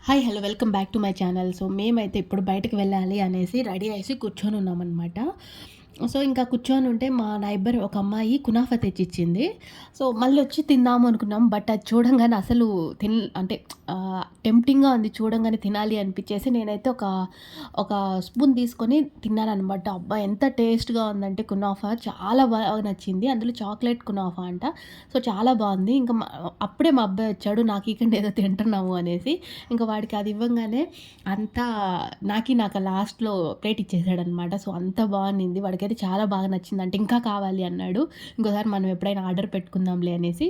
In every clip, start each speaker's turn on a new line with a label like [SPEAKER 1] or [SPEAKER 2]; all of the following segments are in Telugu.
[SPEAKER 1] Hi hello welcome back to my channel. So మేమైతే ఇప్పుడు బయటకు వెళ్ళాలి అనేసి రెడీ అయ్యేసి కూర్చొని ఉన్నామన్నమాట. సో ఇంకా కూర్చొని ఉంటే మా నైబర్ ఒక అమ్మాయి కునాఫా తెచ్చిచ్చింది. సో మళ్ళీ వచ్చి తిందాము అనుకున్నాం. బట్ అది చూడంగానే అసలు అంటే టెంప్టింగ్‌గా ఉంది. చూడంగానే తినాలి అనిపించేసి నేనైతే ఒక స్పూన్ తీసుకొని తిన్నాననమాట. అబ్బా! ఎంత టేస్ట్‌గా ఉందంటే కునాఫా చాలా బాగా నచ్చింది. అందులో చాక్లేట్ కునాఫా అంట. సో చాలా బావుంది. ఇంకా అప్పుడే మా అబ్బాయి వచ్చాడు. నాకు ఇయ్యకండి ఏదో తింటున్నావు అనేసి. ఇంకా వాడికి అది ఇవ్వంగానే అంతా నాకు లాస్ట్‌లో ప్లేట్ ఇచ్చేసాడనమాట. సో అంత బావుండింది. వాడికైతే చాలా బాగా నచ్చిందంట. ఇంకా కావాలి అన్నాడు. ఇంకోసారి మనం ఎప్పుడైనా ఆర్డర్ పెట్టుకుందాంలే అనేసి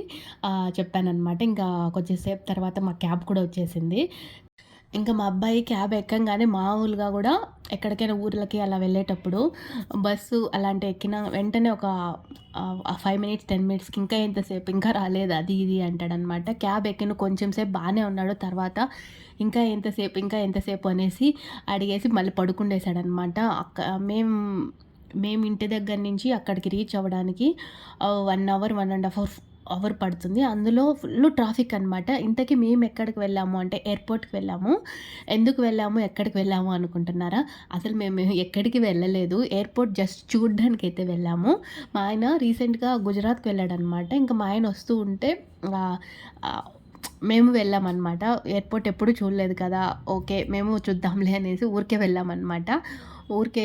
[SPEAKER 1] చెప్పాననమాట. ఇంకా కొంచెం సేపు తర్వాత మా క్యాబ్ కూడా వచ్చేసింది. ఇంకా మా అబ్బాయి క్యాబ్ ఎక్కంగానే మామూలుగా గూడా ఎక్కడికైనా ఊర్లకి అలా వెళ్ళేటప్పుడు బస్సు అలాంటివి ఎక్కిన వెంటనే ఒక 5 మినిట్స్, 10 మినిట్స్‌కి ఇంకా ఎంతసేపు ఇంకా రాలేదు అది ఇది అంటాడనమాట. క్యాబ్ ఎక్కిన కొంచెం సేపు బానే ఉన్నాడు. తర్వాత ఇంకా ఎంతసేపు అనేసి అడిగేసి మళ్ళీ పడుకుండేసాడనమాట. మేము ఇంటి దగ్గర నుంచి అక్కడికి రీచ్ అవ్వడానికి 1 అవర్, 1 ½ అవర్ పడుతుంది. అందులో ఫుల్లు ట్రాఫిక్ అనమాట. ఇంతకీ మేము ఎక్కడికి వెళ్ళాము అంటే ఎయిర్‌పోర్ట్‌కి వెళ్ళాము. ఎందుకు వెళ్ళాము, ఎక్కడికి వెళ్ళాము అనుకుంటున్నారా? అసలు మేము ఎక్కడికి వెళ్ళలేదు. ఎయిర్‌పోర్ట్ జస్ట్ చూడ్డానికైతే వెళ్ళాము. మా ఆయన రీసెంట్‌గా గుజరాత్‌కి వెళ్ళాడనమాట. ఇంకా మా ఆయన వస్తూ ఉంటే ఆహ్, ఆహ్, మేము వెళ్ళామనమాట. ఎయిర్‌పోర్ట్ ఎప్పుడు చూడలేదు కదా! ఓకే. మేము చూద్దాంలే అనేసి ఊరికే వెళ్ళామనమాట. ఊరికే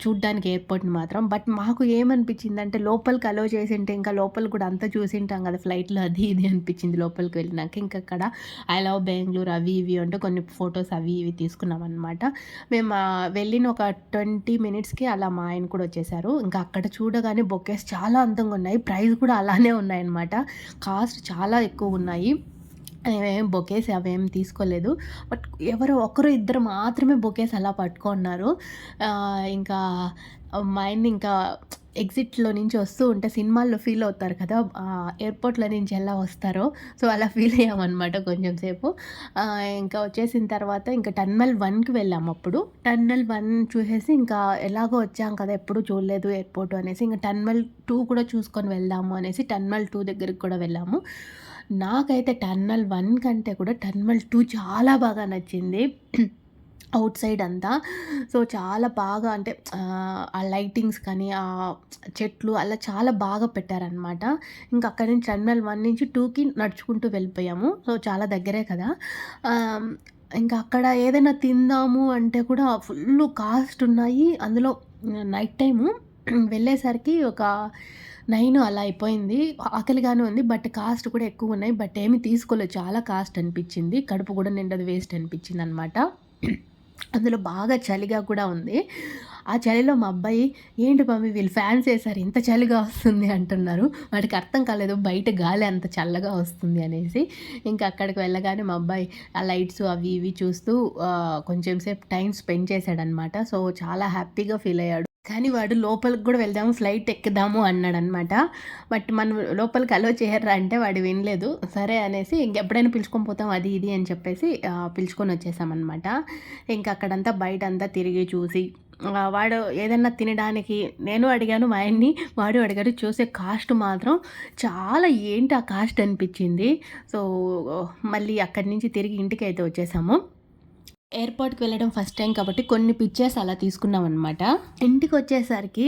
[SPEAKER 1] చూడ్డానికి ఎయిర్‌పోర్ట్‌ని మాత్రం. బట్ మాకు ఏమనిపించిందంటే లోపలికి అలో చేసుంటే ఇంకా లోపల కూడా అంతా చూసింటాం కదా! ఫ్లైట్‌లో అది ఇది అనిపించింది లోపలికి వెళ్ళినాక. ఇంకక్కడ ఐ లవ్ బెంగుళూరు అవి ఇవి అంటే కొన్ని ఫోటోస్ అవి ఇవి తీసుకున్నామనమాట. మేము వెళ్ళిన ఒక 20 మినిట్స్‌కి అలా మా ఆయన కూడా వచ్చేసారు. ఇంకా అక్కడ చూడగానే బొకేస్ చాలా అందంగా ఉన్నాయి. ప్రైస్ కూడా అలానే ఉన్నాయన్నమాట. కాస్ట్ చాలా ఎక్కువున్నాయి. మేమేం బొకేస్ అవేం తీసుకోలేదు. బట్ ఎవరో ఒకరు ఇద్దరు మాత్రమే బొకేస్ అలా పట్టుకున్నారు. ఇంకా మా ఆయన్ని ఇంకా ఎగ్జిట్‌లో నుంచి వస్తూ ఉంటే సినిమాల్లో ఫీల్ అవుతారు కదా! ఎయిర్‌పోర్ట్‌లో నుంచి ఎలా వస్తారో, సో, అలా ఫీల్ అయ్యామనమాట కొంచెం సేపు. ఇంకా వచ్చేసిన తర్వాత ఇంకా టర్మినల్ 1కి వెళ్ళామప్పుడు. టర్మినల్ 1 చూసేసి ఇంకా ఎలాగో వచ్చాం కదా! ఎప్పుడు చూడలేదు ఎయిర్‌పోర్ట్ అనేసి ఇంక టర్మినల్ 2 కూడా చూసుకొని వెళ్దాము అనేసి టర్మినల్ 2 దగ్గరికి కూడా వెళ్ళాము. నాకైతే టర్మినల్ 1 కంటే కూడా టర్మినల్ 2 చాలా బాగా నచ్చింది. ఔట్ సైడ్ అంతా. సో, చాలా బాగా అంటే ఆ లైటింగ్స్ కానీ, చెట్లు అలా చాలా బాగా పెట్టారనమాట. ఇంకా అక్కడి నుంచి టర్మినల్ 1 నుంచి 2కి నడుచుకుంటూ వెళ్ళిపోయాము. సో, చాలా దగ్గరే కదా! ఆహ్, ఇంకా అక్కడ ఏదైనా తిందాము అంటే కూడా ఫుల్లు కాస్ట్ ఉన్నాయి. అందులో నైట్ టైము వెళ్ళేసరికి ఒక 9 అలా అయిపోయింది. ఆకలిగానే ఉంది. బట్ కాస్ట్ కూడా ఎక్కువున్నాయి. బట్ ఏమి తీసుకోలేదు. చాలా కాస్ట్ అనిపిచ్చింది. కడుపు కూడా నిండదు వేస్ట్ అనిపిచ్చిందనమాట. అందులో బాగా చలిగా కూడా ఉంది. ఆ చలిలో మా అబ్బాయి, "ఏంటి మమ్మీ వీళ్ళు ఫ్యాన్స్ ఏసారు ఇంత చలిగా వస్తుంది" అంటున్నారు. వాడికి అర్థం కాలేదు బయట గాలి అంత చల్లగా వస్తుంది అనేసి. ఇంకా అక్కడికి వెళ్ళగానే మా అబ్బాయి ఆ లైట్స్ అవి ఇవి చూస్తూ కొంచెం సేపు టైమ్ స్పెండ్ చేశాడనమాట. సో, చాలా హ్యాపీగా ఫీల్ అయ్యాడు. కానీ వాడు లోపలికి గూడా వెళ్దాము, ఫ్లైట్ ఎక్కుదాము అన్నాడనమాట. బట్ మనం లోపలికి అలో చేయర్రా అంటే వాడు వినలేదు. సరే అనేసి ఇంకెప్పుడైనా పిలుచుకొని పోతాం అది ఇది అని చెప్పేసి పిలుచుకొని వచ్చేసామనమాట. ఇంక అక్కడంతా బయటంతా తిరిగి చూసి వాడు ఏదన్నా తినడానికి నేను అడిగాను మా ఆయన్ని, వాడు అడిగాడు. చూసే కాస్ట్ మాత్రం చాలా ఏంటి ఆ కాస్ట్ అనిపిచ్చింది. సో, మళ్ళీ అక్కడి నుంచి తిరిగి ఇంటికైతే వచ్చేసాము. ఎయిర్‌పోర్ట్‌కి వెళ్ళడం ఫస్ట్ టైమ్ కాబట్టి కొన్ని పిక్చర్స్ అలా తీసుకున్నామనమాట. ఇంటికొచ్చేసరికి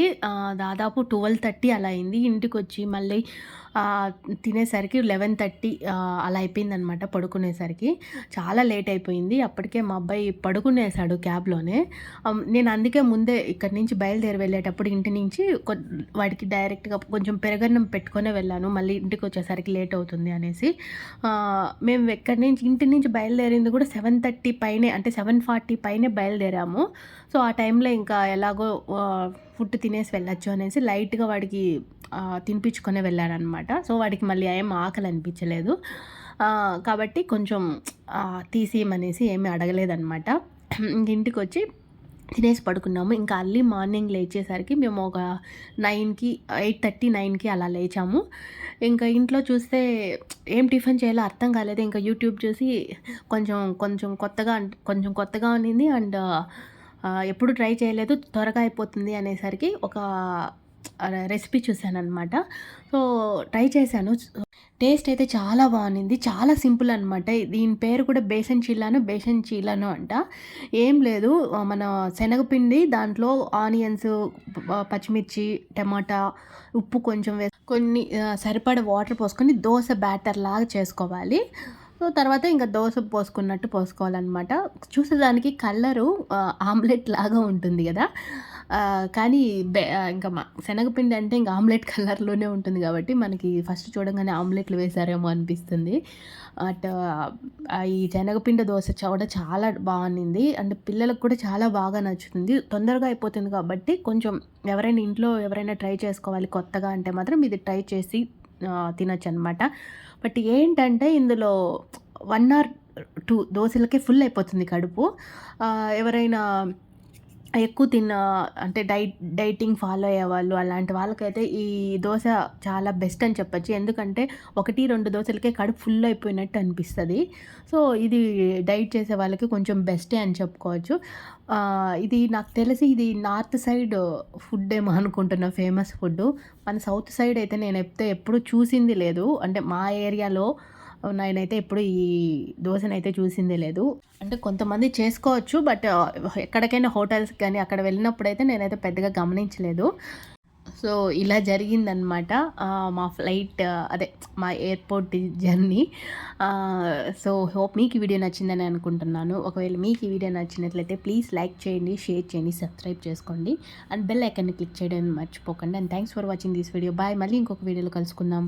[SPEAKER 1] దాదాపు 12:30 అలా అయింది. ఇంటికొచ్చి మళ్ళీ ఆహ్, తినేసరికి 11:30 అలా అయిపోయిందనమాట పడుకునేసరికి. చాలా లేట్ అయిపోయింది. అప్పటికే మా అబ్బాయి పడుకునేసాడు క్యాబ్‌లోనే. నేను అందుకే ముందే ఇక్కడి నుంచి బయలుదేరి వెళ్ళేటప్పుడు ఇంటి నుంచి వాడికి డైరెక్ట్‌గా కొంచెం పెరుగన్నం పెట్టుకొనే వెళ్ళాను. మళ్ళీ ఇంటికొచ్చేసరికి లేట్ అవుతుంది అనేసి. మేము ఎక్కడి నుంచి ఇంటి నుంచి బయలుదేరింది కూడా 7:30 పైనే అంటే 7:40 పైనే బయలుదేరాము. సో, ఆ టైంలో ఇంకా ఎలాగో ఫుడ్ తినేసి వెళ్ళొచ్చు అనేసి లైట్‌గా వాడికి తినిపించుకొనే వెళ్ళాననమాట. సో, వాడికి మళ్ళీ ఏం ఆకలి అనిపించలేదు. కాబట్టి కొంచెం తీసియమనేసి ఏమి అడగలేదనమాట. ఇంక ఇంటికొచ్చి తినేసి పడుకున్నాము. ఇంకా అర్లీ మార్నింగ్ లేచేసరికి మేము ఒక 9కి 8:30, 9కి అలా లేచాము. ఇంకా ఇంట్లో చూస్తే ఏం టిఫిన్ చేయాలో అర్థం కాలేదు. ఇంకా యూట్యూబ్ చూసి కొంచెం కొంచెం కొత్తగా ఉన్నింది. అండ్ ఎప్పుడు ట్రై చేయలేదు. త్వరగా అయిపోతుంది అనేసరికి ఒక రెసిపీ చూసాననమాట. సో, ట్రై చేశాను. టేస్ట్ అయితే చాలా బావునింది. చాలా సింపుల్ అనమాట. దీని పేరు కూడా బేసన్ చిల్లానో, బేసన్ చీలనో అంట. ఏం లేదు మన శనగపిండి దాంట్లో ఆనియన్స్, పచ్చిమిర్చి, టమాటా, ఉప్పు కొంచెం కొన్ని సరిపడా వాటర్ పోసుకొని దోస బ్యాటర్ లాగా చేసుకోవాలి. సో, తర్వాత ఇంక దోస పోసుకున్నట్టు పోసుకోవాలనమాట. చూసేదానికి కలరు ఆమ్లెట్ లాగా ఉంటుంది గదా! కానీ ఇంక శనగపిండి అంటే ఇంక ఆమ్లెట్ కలర్‌లోనే ఉంటుంది గాబట్టి, మనకి ఫస్ట్ చూడంగానే ఆమ్లెట్‌లు వేశారేమో అనిపిస్తుంది. అట్ ఈ శనగపిండి దోస కూడా చాలా బావుండింది. అండ్ పిల్లలకు కూడా చాలా బాగా నచ్చుతుంది. తొందరగా అయిపోతుంది కాబట్టి, కొంచెం ఎవరైనా ట్రై చేసుకోవాలి కొత్తగా అంటే మాత్రం ఇది ట్రై చేసి తినొచ్చనమాట. బట్ ఏంటంటే ఇందులో 1 ఆర్ 2 దోసలకే ఫుల్ అయిపోతుంది కడుపు. ఎవరైనా ఎక్కువ అంటే డైటింగ్ ఫాలో అయ్యేవాళ్ళు అలాంటి వాళ్ళకైతే ఈ దోస చాలా బెస్ట్ అని చెప్పొచ్చు. ఎందుకంటే 1, 2 దోసలకే కడుపు ఫుల్ అయిపోయినట్టు అనిపిస్తది. సో, ఇది డైట్ చేసే వాళ్ళకి కొంచెం బెస్టే అని చెప్పుకోవచ్చు. ఇది నాకు తెలిసి ఇది నార్త్ సైడ్ ఫుడ్ ఏమో అనుకుంటున్నా ఫేమస్ ఫుడ్డు. మన సౌత్ సైడ్ అయితే నేనైతే ఎప్పుడు చూసింది లేదు. అంటే మా ఏరియాలో నేనైతే ఎప్పుడు ఈ దోసనైతే చూసిందే లేదు. అంటే కొంతమంది చేసుకోవచ్చు. బట్ ఎక్కడికైనా హోటల్స్‌కి గానీ అక్కడ వెళ్ళినప్పుడైతే నేనైతే పెద్దగా గమనించలేదు. సో, ఇలా జరిగిందనమాట. మా ఫ్లైట్ అదే మా ఎయిర్‌పోర్ట్ జర్నీ. సో, హోప్ మీకు ఈ వీడియో నచ్చిందని అనుకుంటున్నాను. ఒకవేళ మీకు ఈ వీడియో నచ్చినట్లయితే ప్లీజ్ లైక్ చేయండి, షేర్ చేయండి, సబ్స్క్రైబ్ చేసుకోండి. అండ్ బెల్ ఐకాన్‌ని క్లిక్ చేయడం మర్చిపోకండి. And thanks for watching this video. Bye. మళ్ళీ ఇంకొక వీడియోలో కలుసుకుందాం.